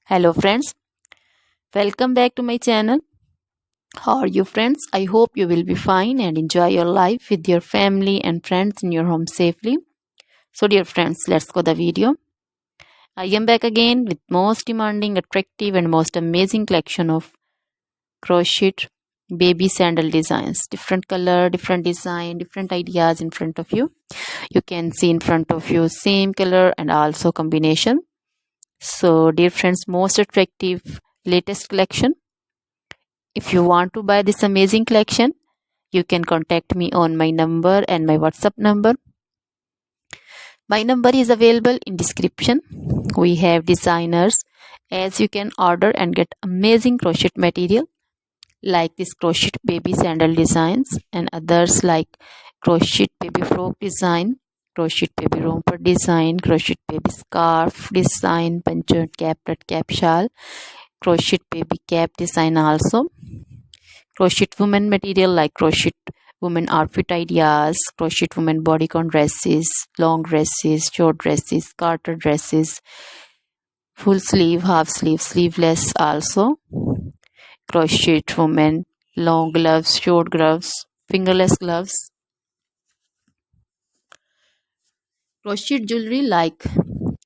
Hello friends, welcome back to my channel. How are you friends? I hope you will be fine and enjoy your life with your family and friends in your home safely. So dear friends, let's go the video. I am back again with most demanding, attractive and most amazing collection of crochet baby sandal designs. Different color, different design, different ideas in front of you. You can see in front of you same color and also combination. So dear friends, most attractive latest collection. If you want to buy this amazing collection, you can contact me on my number and my WhatsApp number. My number is available in description. We have designers as you can order and get amazing crochet material like this crochet baby sandal designs and others like crochet baby frock design, crochet baby romper design, crochet baby scarf design, punch cap, red cap shawl, crochet baby cap design also. Crochet women material like crochet women outfit ideas, crochet women bodycon dresses, long dresses, short dresses, garter dresses, full sleeve, half sleeve, sleeveless also. Crochet women long gloves, short gloves, fingerless gloves. Crochet jewelry like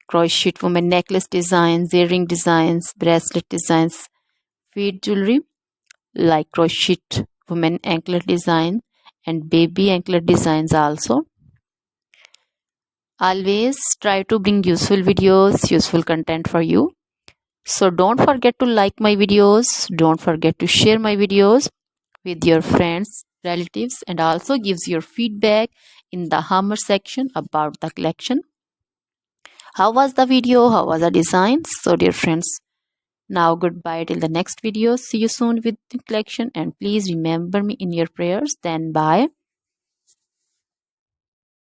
crochet women necklace designs, earring designs, bracelet designs, bead jewelry like crochet women anklet design and baby anklet designs also. Always try to bring useful videos, useful content for you. So don't forget to like my videos, don't forget to share my videos with your friends, relatives and also gives your feedback in the hammer section about the collection. How was the video? How was the design? So dear friends, now goodbye till the next video. See you soon with the collection and please remember me in your prayers. Then bye.